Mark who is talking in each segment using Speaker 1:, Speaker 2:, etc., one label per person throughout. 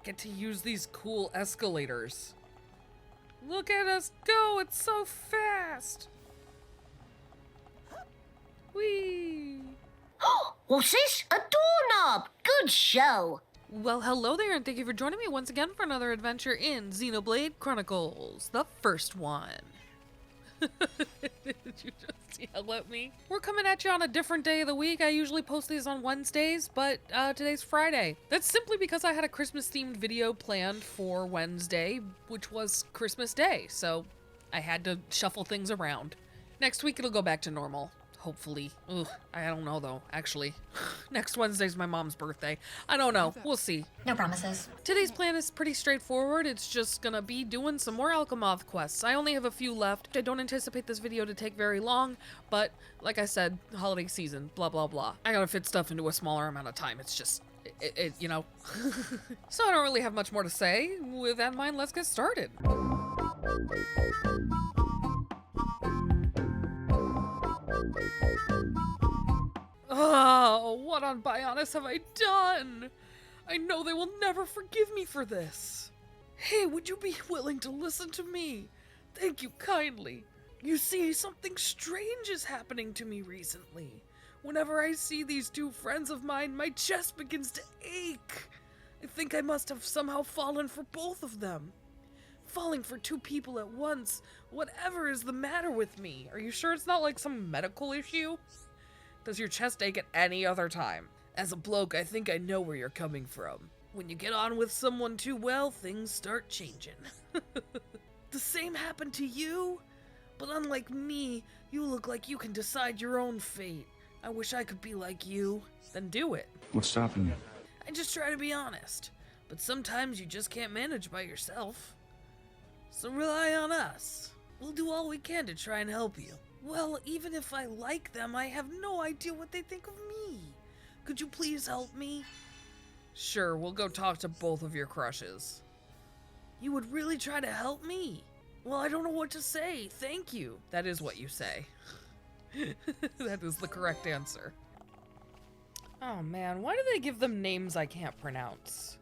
Speaker 1: get to use these cool escalators. Look at us go, it's so fast! Whee!
Speaker 2: What's this? A doorknob! Good show!
Speaker 1: Well, hello there, and thank you for joining me once again for another adventure in Xenoblade Chronicles, the first one. Did you just yell at me? We're coming at you on a different day of the week. I usually post these on Wednesdays, but today's Friday. That's simply because I had a Christmas-themed video planned for Wednesday, which was Christmas Day, so I had to shuffle things around. Next week it'll go back to normal. Hopefully. Ugh, I don't know though, actually. Next Wednesday's my mom's birthday. I don't know. We'll see.
Speaker 2: No promises.
Speaker 1: Today's plan is pretty straightforward. It's just gonna be doing some more Alchemoth quests. I only have a few left. I don't anticipate this video to take very long, but like I said, holiday season, blah blah blah. I gotta fit stuff into a smaller amount of time. It's just, you know. So I don't really have much more to say. With that in mind, let's get started. Oh, what on Bionis have I done? I know they will never forgive me for this. Hey, would you be willing to listen to me? Thank you kindly. You see, something strange is happening to me recently. Whenever I see these two friends of mine, my chest begins to ache. I think I must have somehow fallen for both of them. Falling for two people at once. Whatever is the matter with me? Are you sure it's not like some medical issue? Does your chest ache at any other time? As a bloke, I think I know where you're coming from. When you get on with someone too well, things start changing. The same happened to you? But unlike me, you look like you can decide your own fate. I wish I could be like you. Then do it.
Speaker 3: What's stopping you?
Speaker 1: I just try to be honest. But sometimes you just can't manage by yourself. So rely on us. We'll do all we can to try and help you. Well, even if I like them, I have no idea what they think of me. Could you please help me? Sure, we'll go talk to both of your crushes. You would really try to help me? Well, I don't know what to say. Thank you. That is what you say. That is the correct answer. Oh man, why do they give them names I can't pronounce?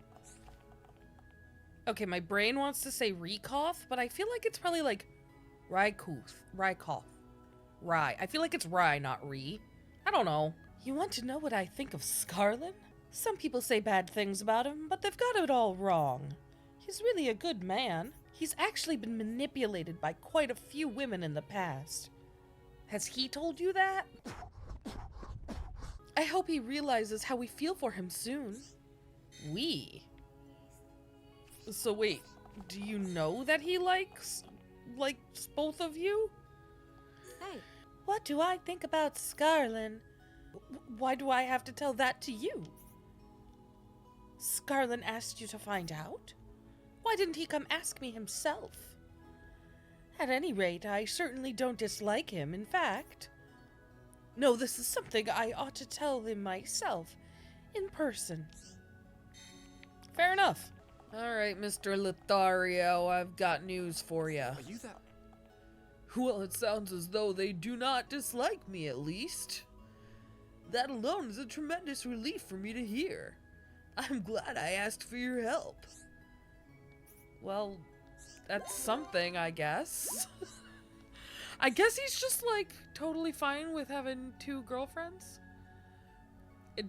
Speaker 1: Okay, my brain wants to say Rykov, but I feel like it's probably like Rykov. Rye. I feel like it's Rye, not Ree. I don't know. You want to know what I think of Scarlin? Some people say bad things about him, but they've got it all wrong. He's really a good man. He's actually been manipulated by quite a few women in the past. Has he told you that? I hope he realizes how we feel for him soon. We? So wait, do you know that he likes both of you?
Speaker 2: Hey.
Speaker 1: What do I think about Scarlin? Why do I have to tell that to you? Scarlin asked you to find out? Why didn't he come ask me himself? At any rate, I certainly don't dislike him, in fact. No, this is something I ought to tell him myself, in person. Fair enough. Alright, Mr. Lothario, I've got news for you.
Speaker 3: Are you that?
Speaker 1: Well, it sounds as though they do not dislike me, at least. That alone is a tremendous relief for me to hear. I'm glad I asked for your help. Well, that's something, I guess. I guess he's just, like, totally fine with having two girlfriends?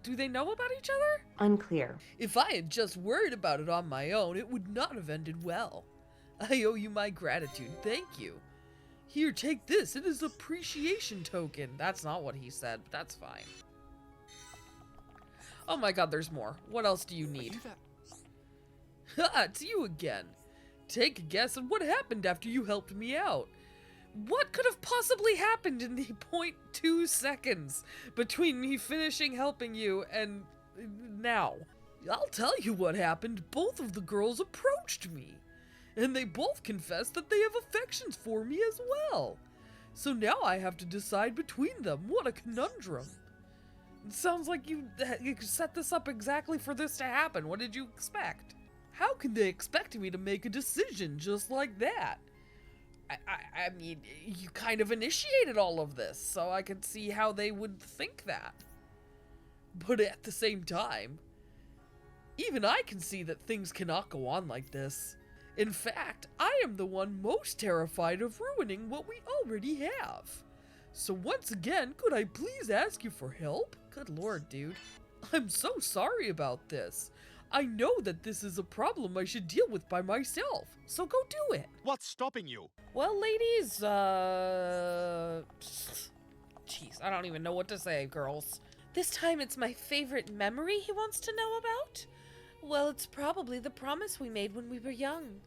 Speaker 1: Do they know about each other?
Speaker 4: Unclear.
Speaker 1: If I had just worried about it on my own, it would not have ended well. I owe you my gratitude, thank you. Here, take this. It is an appreciation token. That's not what he said, but that's fine. Oh my god, there's more. What else do you need? Ha! It's you again. Take a guess at what happened after you helped me out. What could have possibly happened in the 0.2 seconds between me finishing helping you and now? I'll tell you what happened. Both of the girls approached me. And they both confessed that they have affections for me as well. So now I have to decide between them. What a conundrum. It sounds like you set this up exactly for this to happen. What did you expect? How can they expect me to make a decision just like that? I mean, you kind of initiated all of this, so I could see how they would think that. But at the same time, Even I can see that things cannot go on like this. In fact, I am the one most terrified of ruining what we already have. So once again, could I please ask you for help? Good lord, dude. I'm so sorry about this. I know that this is a problem I should deal with by myself, so go do it.
Speaker 3: What's stopping you?
Speaker 1: Well, ladies, jeez, I don't even know what to say, girls. This time it's my favorite memory he wants to know about? Well, it's probably the promise we made when we were young.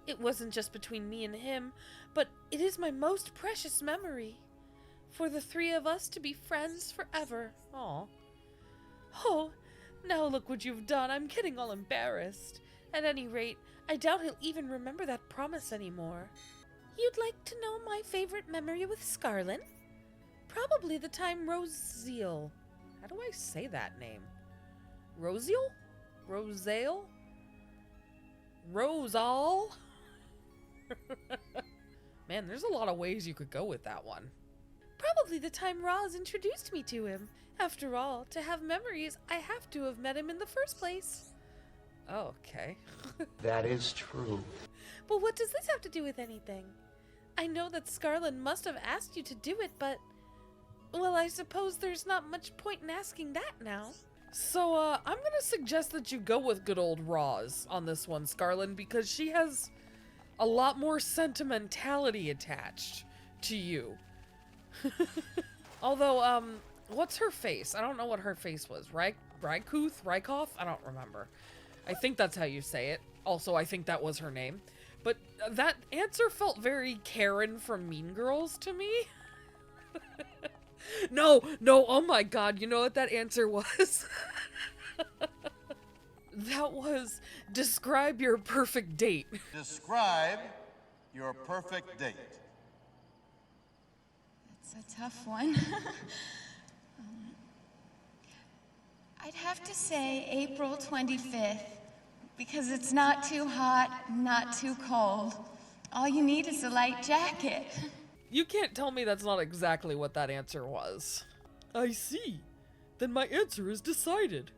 Speaker 1: It wasn't just between me and him, but it is my most precious memory. For the three of us to be friends forever. Aw. Oh, now look what you've done. I'm getting all embarrassed. At any rate, I doubt he'll even remember that promise anymore. You'd like to know my favorite memory with Scarlin? Probably the time Rosiel. How do I say that name? Rosiel? Rosale? Rosal? Man, there's a lot of ways you could go with that one. Probably the time Roz introduced me to him. After all, to have memories, I have to have met him in the first place. Oh, okay.
Speaker 4: That is true.
Speaker 1: But what does this have to do with anything? I know that Scarlin must have asked you to do it, but... well, I suppose there's not much point in asking that now. So, I'm gonna suggest that you go with good old Roz on this one, Scarlin, because she has a lot more sentimentality attached to you. Although, what's her face? I don't know what her face was. Rykoff? I don't remember. I think that's how you say it. Also, I think that was her name. But that answer felt very Karen from Mean Girls to me. No, oh my god, you know what that answer was? That was, describe your perfect date.
Speaker 5: Describe your perfect date.
Speaker 6: It's a tough one. I'd have to say April 25th, because it's not too hot, not too cold. All you need is a light jacket.
Speaker 1: You can't tell me that's not exactly what that answer was. I see. Then my answer is decided.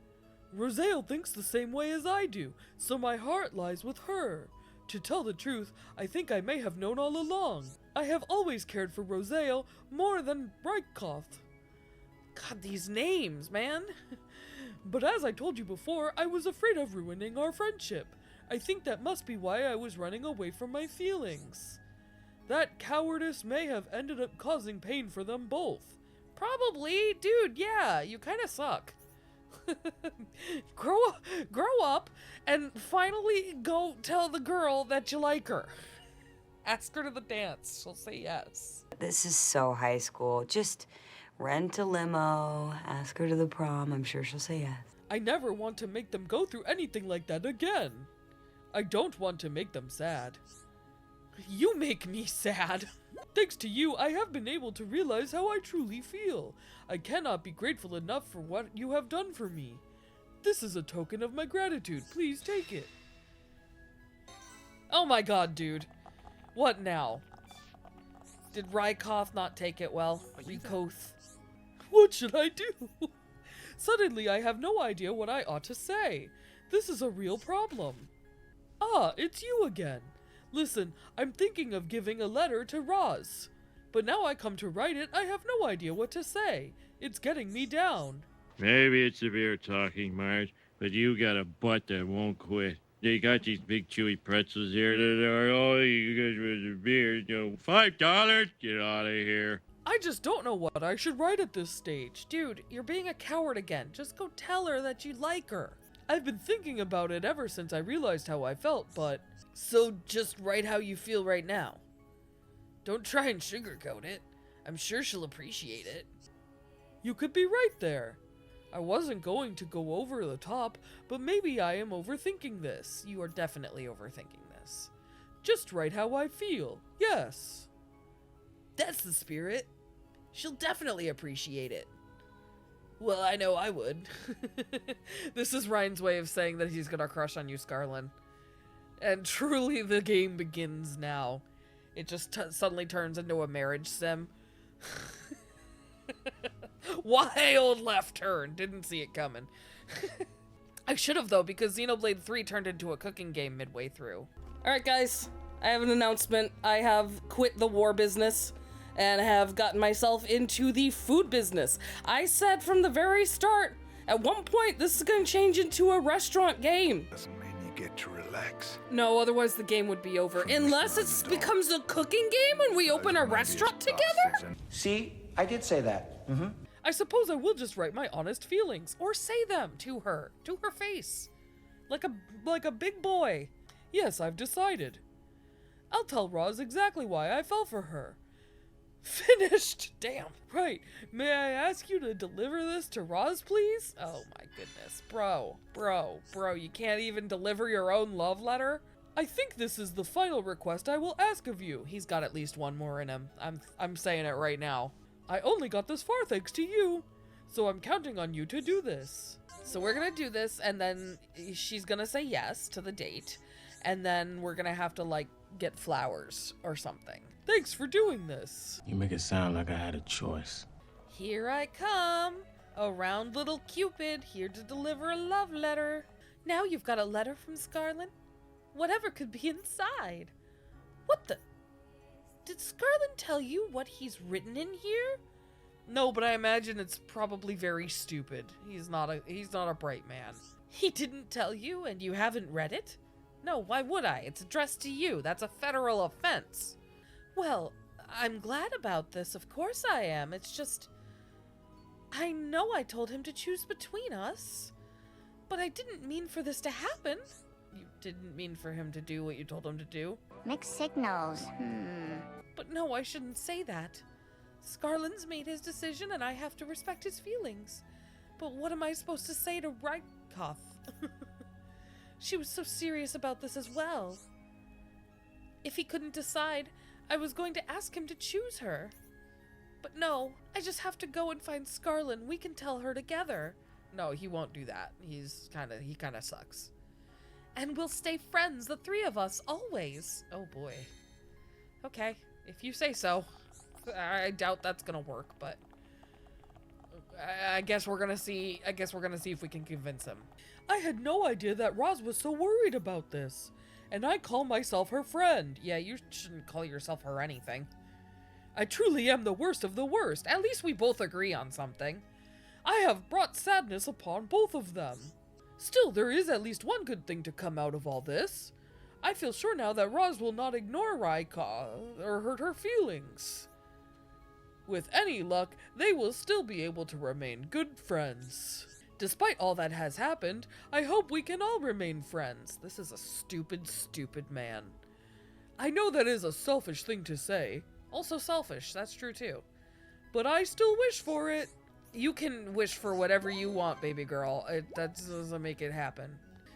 Speaker 1: Rosale thinks the same way as I do, so my heart lies with her. To tell the truth, I think I may have known all along. I have always cared for Rosale more than Rykoff. God, these names, man. But as I told you before, I was afraid of ruining our friendship. I think that must be why I was running away from my feelings. That cowardice may have ended up causing pain for them both. Probably, dude, yeah, you kinda suck. Grow up and finally go tell the girl that you like her. Ask her to the dance, she'll say yes.
Speaker 7: This is so high school. Just rent a limo, ask her to the prom, I'm sure she'll say yes.
Speaker 1: I never want to make them go through anything like that again. I don't want to make them sad. You make me sad. Thanks to you, I have been able to realize how I truly feel. I cannot be grateful enough for what you have done for me. This is a token of my gratitude. Please take it. Oh my god, dude. What now? Did Rykoff not take it well? Rykoff? What should I do? Suddenly, I have no idea what I ought to say. This is a real problem. Ah, it's you again. Listen, I'm thinking of giving a letter to Roz. But now I come to write it, I have no idea what to say. It's getting me down.
Speaker 8: Maybe it's severe talking, Marge, but you got a butt that won't quit. They got these big chewy pretzels here that are, oh, you guys with a beer, you know, $5? Get out of here.
Speaker 1: I just don't know what I should write at this stage. Dude, you're being a coward again. Just go tell her that you like her. I've been thinking about it ever since I realized how I felt, but... So just write how you feel right now. Don't try and sugarcoat it. I'm sure she'll appreciate it. You could be right there. I wasn't going to go over the top, but maybe I am overthinking this. You are definitely overthinking this. Just write how I feel. Yes. That's the spirit. She'll definitely appreciate it. Well, I know I would. This is Ryan's way of saying that he's gonna crush on you, Scarlin. And truly the game begins now. It just suddenly turns into a marriage sim. Wild left turn. Didn't see it coming. I should have, though, because Xenoblade 3 turned into a cooking game midway through. Alright, guys. I have an announcement. I have quit the war business and have gotten myself into the food business. I said from the very start, at one point, this is going to change into a restaurant game.
Speaker 3: Doesn't mean you get to relax.
Speaker 1: No, otherwise the game would be over. Unless it becomes a cooking game and we open a restaurant together?
Speaker 4: See, I did say that.
Speaker 1: I suppose I will just write my honest feelings, or say them to her face, like a big boy. Yes, I've decided. I'll tell Roz exactly why I fell for her. Finished! Damn, right. May I ask you to deliver this to Roz, please? Oh my goodness. Bro, you can't even deliver your own love letter? I think this is the final request I will ask of you. He's got at least one more in him. I'm saying it right now. I only got this far thanks to you, so I'm counting on you to do this. So we're gonna do this, and then she's gonna say yes to the date, and then we're gonna have to, like, get flowers or something. Thanks for doing this.
Speaker 9: You make it sound like I had a choice.
Speaker 1: Here I come, a round little Cupid, here to deliver a love letter. Now you've got a letter from Scarlett. Whatever could be inside. What the? Did Scarlett tell you what he's written in here? No, but I imagine it's probably very stupid. He's not a bright man. He didn't tell you and you haven't read it? No, why would I? It's addressed to you. That's a federal offense. Well, I'm glad about this. Of course I am. It's just, I know I told him to choose between us, but I didn't mean for this to happen. You didn't mean for him to do what you told him to do?
Speaker 2: Mixed signals.
Speaker 1: But no, I shouldn't say that. Scarlin's made his decision and I have to respect his feelings. But what am I supposed to say to Rykoth? She was so serious about this as well. If he couldn't decide, I was going to ask him to choose her. But no, I just have to go and find Scarlett. We can tell her together. No, he won't do that. He kind of sucks. And we'll stay friends, the three of us, always. Oh boy. Okay, if you say so. I doubt that's gonna work, but I guess we're gonna see. I guess we're gonna see if we can convince him. I had no idea that Roz was so worried about this, and I call myself her friend. Yeah, you shouldn't call yourself her anything. I truly am the worst of the worst. At least we both agree on something. I have brought sadness upon both of them. Still, there is at least one good thing to come out of all this. I feel sure now that Roz will not ignore Raika or hurt her feelings. With any luck, they will still be able to remain good friends. Despite all that has happened, I hope we can all remain friends. This is a stupid, stupid man. I know that is a selfish thing to say. Also selfish, that's true too. But I still wish for it. You can wish for whatever you want, baby girl. That doesn't make it happen.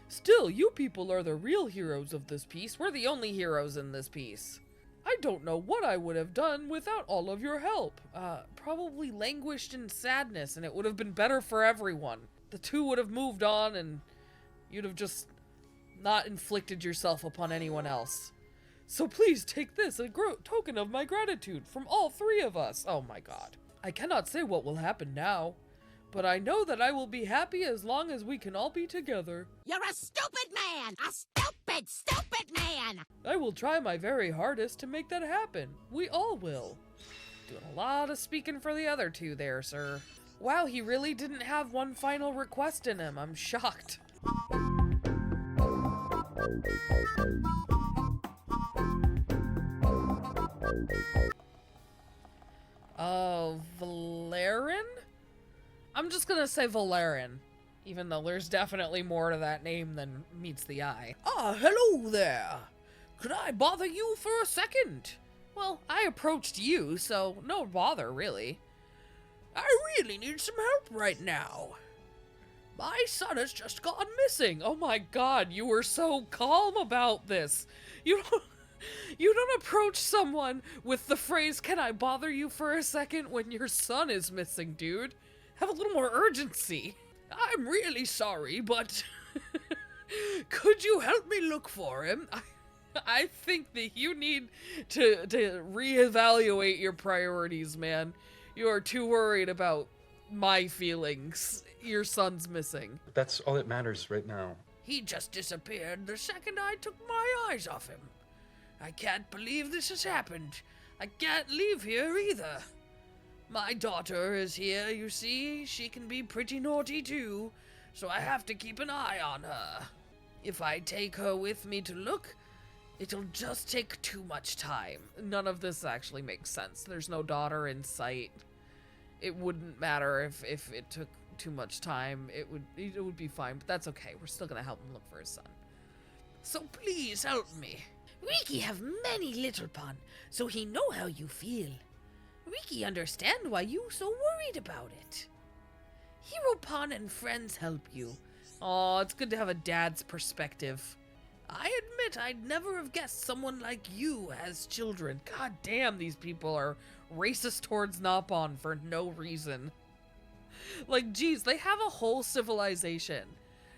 Speaker 1: Still, you people are the real heroes of this piece. We're the only heroes in this piece. I don't know what I would have done without all of your help. Probably languished in sadness, and it would have been better for everyone. The two would have moved on, and you'd have just not inflicted yourself upon anyone else. So please take this, a token of my gratitude from all three of us. Oh my god. I cannot say what will happen now, but I know that I will be happy as long as we can all be together.
Speaker 10: You're a stupid man! A stupid, stupid man!
Speaker 1: I will try my very hardest to make that happen. We all will. Doing a lot of speaking for the other two there, sir. Wow, he really didn't have one final request in him. I'm shocked. Valerian? I'm just gonna say Valerian, even though there's definitely more to that name than meets the eye. Ah, hello there. Could I bother you for a second? Well, I approached you, so no bother, really. I really need some help right now. My son has just gone missing. Oh my god, you were so calm about this. You don't approach someone with the phrase, "Can I bother you for a second?" when your son is missing, dude. Have a little more urgency. I'm really sorry, but could you help me look for him? I think that you need to reevaluate your priorities, man. You are too worried about my feelings. your son's missing.
Speaker 11: That's all that matters right now.
Speaker 1: He just disappeared the second I took my eyes off him. I can't believe this has happened. I can't leave here either. My daughter is here, you see. She can be pretty naughty too, so I have to keep an eye on her. If I take her with me to look, it'll just take too much time. None of this actually makes sense. There's no daughter in sight. It wouldn't matter if it took too much time. It would be fine, but that's okay. We're still gonna help him look for his son. So please help me.
Speaker 10: Ricky have many little pun, so he know how you feel. Ricky understand why you so worried about it. Hero Pon and friends help you.
Speaker 1: Aw, it's good to have a dad's perspective. I admit I'd never have guessed someone like you has children. God damn, these people are racist towards Napon for no reason. Like, geez, they have a whole civilization.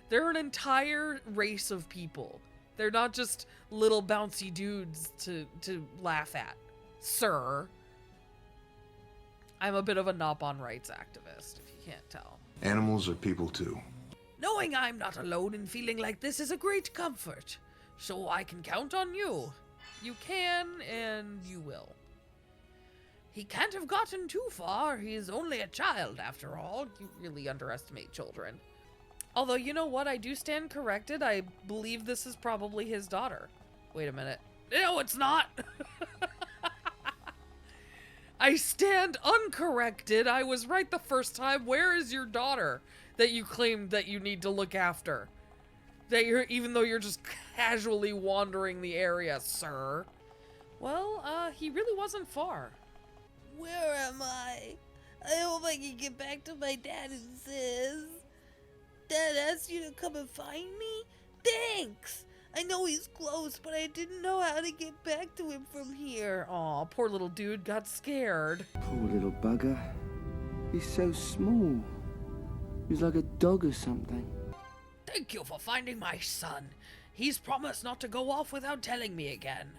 Speaker 1: They're an entire race of people. They're not just little bouncy dudes to laugh at. Sir. I'm a bit of a Napon rights activist, if you can't tell.
Speaker 3: Animals are people too.
Speaker 1: Knowing I'm not alone in feeling like this is a great comfort. So I can count on you. You can, and you will. He can't have gotten too far. He's only a child, after all. You really underestimate children. Although, you know what? I do stand corrected. I believe this is probably his daughter. Wait a minute. No, it's not! I stand uncorrected. I was right the first time. Where is your daughter that you claimed that you need to look after? That you're, even though you're just casually wandering the area, sir. Well, he really wasn't far.
Speaker 10: Where am I? I hope I can get back to my dad and sis. Dad asked you to come and find me? Thanks! I know he's close, but I didn't know how to get back to him from here.
Speaker 1: Aw, poor little dude got scared.
Speaker 12: Poor little bugger. He's so small. He's like a dog or something.
Speaker 1: Thank you for finding my son. He's promised not to go off without telling me again.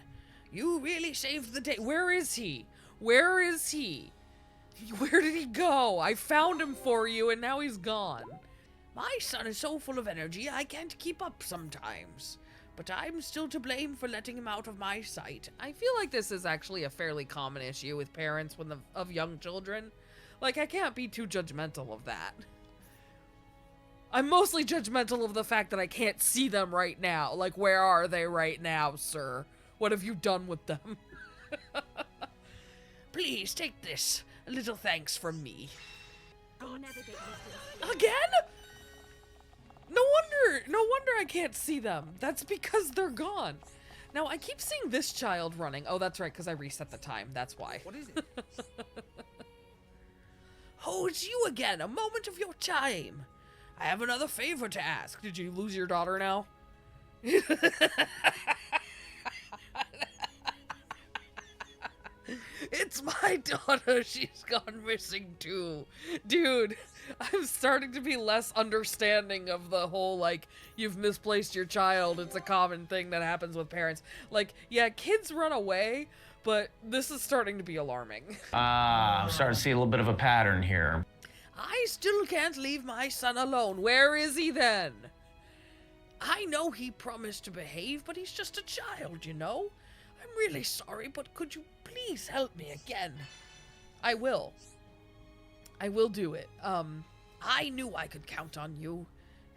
Speaker 1: You really saved the day. Where is he? Where is he? Where did he go? I found him for you and now he's gone. My son is so full of energy I can't keep up sometimes. But I'm still to blame for letting him out of my sight. I feel like this is actually a fairly common issue with parents of young children. Like, I can't be too judgmental of that. I'm mostly judgmental of the fact that I can't see them right now. Like, where are they right now, sir? What have you done with them? Please, take this. A little thanks from me. Again? No wonder I can't see them. That's because they're gone. Now, I keep seeing this child running. Oh, that's right, because I reset the time. That's why. What is it? Oh, it's you again. A moment of your time. I have another favor to ask. Did you lose your daughter now? It's my daughter. She's gone missing too. Dude, I'm starting to be less understanding of the whole, like, you've misplaced your child. It's a common thing that happens with parents. Like, yeah, kids run away, but this is starting to be alarming.
Speaker 13: I'm starting to see a little bit of a pattern here.
Speaker 1: I still can't leave my son alone. Where is he then? I know he promised to behave, but he's just a child, you know? I'm really sorry, but could you please help me again? I will. I will do it. I knew I could count on you.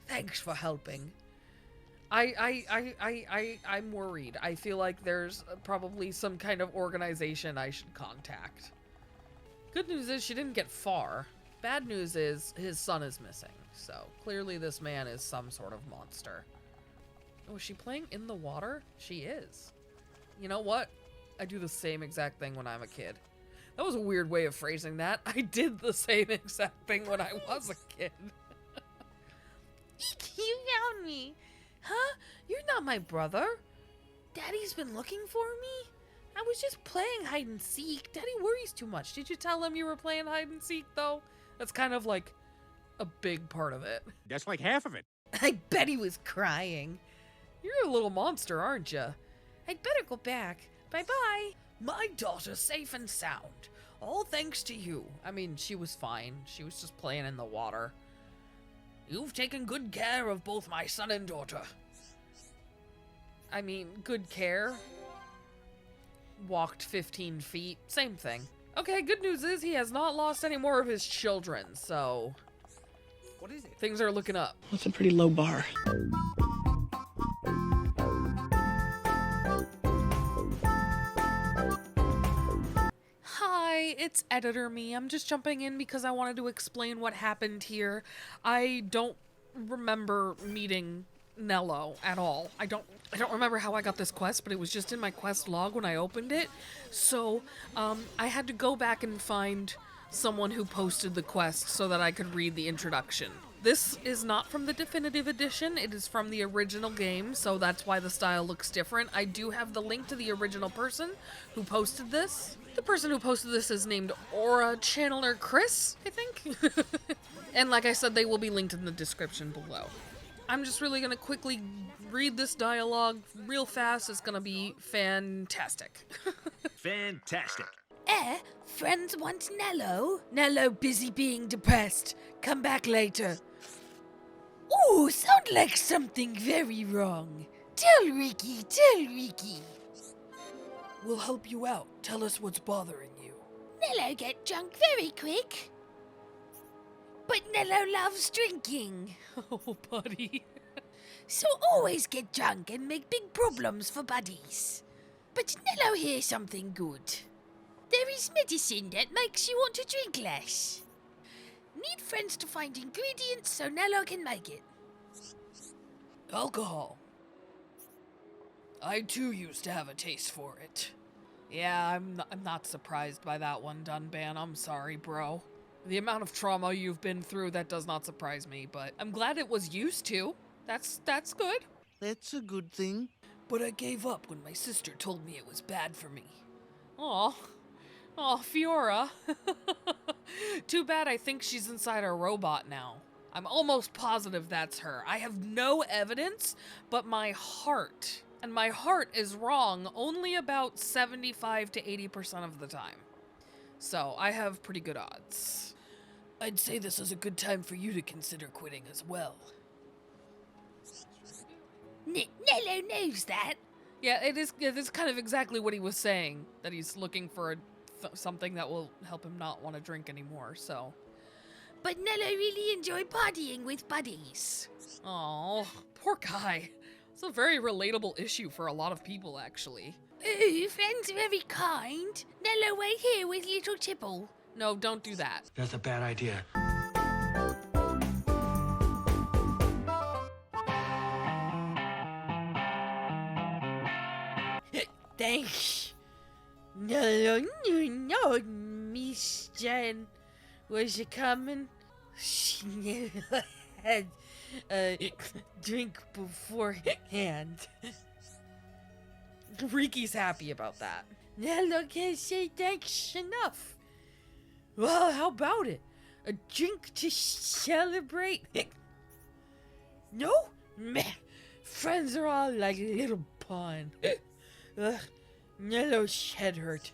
Speaker 1: Thanks for helping. I'm worried. I feel like there's probably some kind of organization I should contact. Good news is she didn't get far. Bad news is his son is missing. So clearly this man is some sort of monster. Oh, is she playing in the water? She is. You know what? I do the same exact thing when I'm a kid. That was a weird way of phrasing that. I did the same exact thing when I was a kid.
Speaker 10: You found me.
Speaker 1: Huh? You're not my brother. Daddy's been looking for me? I was just playing hide and seek. Daddy worries too much. Did you tell him you were playing hide and seek, though? That's kind of like a big part of it.
Speaker 14: That's like half of it.
Speaker 1: I bet he was crying. You're a little monster, aren't you?
Speaker 10: I'd better go back. Bye-bye.
Speaker 1: My daughter's safe and sound. All thanks to you. I mean, she was fine. She was just playing in the water. You've taken good care of both my son and daughter. I mean, good care. Walked 15 feet. Same thing. Okay, good news is he has not lost any more of his children, so...
Speaker 4: What is it?
Speaker 1: Things are looking up.
Speaker 14: That's a pretty low bar.
Speaker 1: Hi, it's Editor Me. I'm just jumping in because I wanted to explain what happened here. I don't remember meeting Nello at all. I don't remember how I got this quest, but it was just in my quest log when I opened it. So, I had to go back and find someone who posted the quest so that I could read the introduction. This is not from the definitive edition, it is from the original game, so that's why the style looks different. I do have the link to the original person who posted this. The person who posted this is named Aura Channeler Chris, I think? And like I said, they will be linked in the description below. I'm just really gonna quickly read this dialogue real fast. It's gonna be fantastic.
Speaker 15: Fantastic.
Speaker 10: Friends want Nello? Nello busy being depressed. Come back later. Ooh, sound like something very wrong. Tell Ricky, tell Ricky.
Speaker 1: We'll help you out. Tell us what's bothering you.
Speaker 10: Nello get drunk very quick. But Nello loves drinking.
Speaker 1: Oh, buddy.
Speaker 10: So always get drunk and make big problems for buddies. But Nello hears something good. There is medicine that makes you want to drink less. Need friends to find ingredients so Nello can make it.
Speaker 1: Alcohol. I too used to have a taste for it. Yeah, I'm not surprised by that one, Dunban. I'm sorry, bro. The amount of trauma you've been through, that does not surprise me, but I'm glad it was used to. That's good.
Speaker 15: That's a good thing.
Speaker 1: But I gave up when my sister told me it was bad for me. Aw. Aw, Fiora. Too bad I think she's inside a robot now. I'm almost positive that's her. I have no evidence, but my heart, and my heart is wrong only about 75 to 80% of the time. So I have pretty good odds. I'd say this is a good time for you to consider quitting as well.
Speaker 10: Nello knows that.
Speaker 1: Yeah, it is kind of exactly what he was saying, that he's looking for something that will help him not want to drink anymore, so.
Speaker 10: But Nello really enjoy partying with buddies.
Speaker 1: Oh, poor guy. It's a very relatable issue for a lot of people, actually.
Speaker 10: Ooh, friends are very kind. Nello wait here with little Tipple.
Speaker 1: No, don't do that.
Speaker 9: That's a bad idea.
Speaker 10: Thanks. No, Miss Jen. Was you coming? She never had a drink beforehand.
Speaker 1: Riki's happy about that.
Speaker 10: Nello can't say thanks enough.
Speaker 1: Well, how about it?
Speaker 10: A drink to celebrate? No? Meh. Friends are all like little pawn. Nello's head hurt.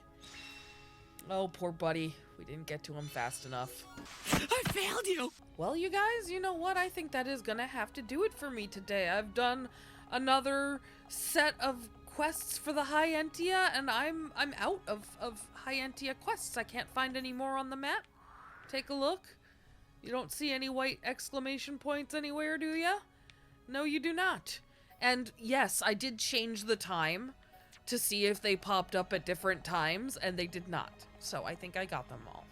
Speaker 1: Oh, poor buddy. We didn't get to him fast enough.
Speaker 10: I failed you!
Speaker 1: Well, you guys, you know what? I think that is gonna have to do it for me today. I've done another set of quests for the High Entia, and I'm out of High Entia quests. I can't find any more on the map. Take a look. You don't see any white exclamation points anywhere, do ya? No, you do not. And yes, I did change the time to see if they popped up at different times, and they did not. So I think I got them all.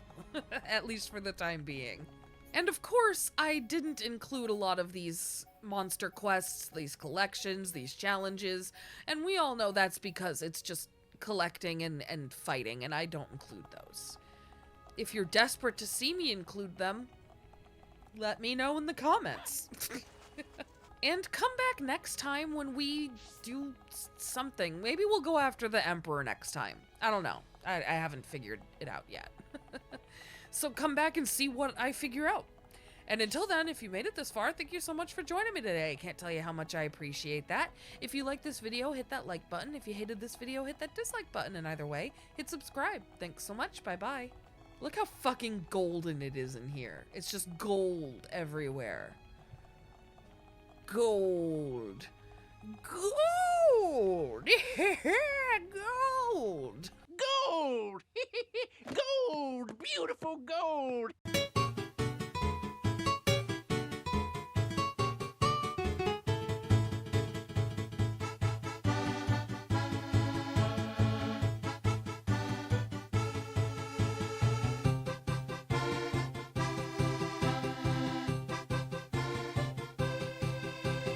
Speaker 1: At least for the time being. And of course, I didn't include a lot of these monster quests, these collections, these challenges, and we all know that's because it's just collecting and fighting, and I don't include those. If you're desperate to see me include them, let me know in the comments. And come back next time when we do something. Maybe we'll go after the Emperor next time. I don't know. I haven't figured it out yet. So come back and see what I figure out. And until then, if you made it this far, thank you so much for joining me today. I can't tell you how much I appreciate that. If you liked this video, hit that like button. If you hated this video, hit that dislike button. And either way, hit subscribe. Thanks so much. Bye-bye. Look how fucking golden it is in here. It's just gold everywhere. Gold. Gold. Gold.
Speaker 15: Gold! Gold! Beautiful gold!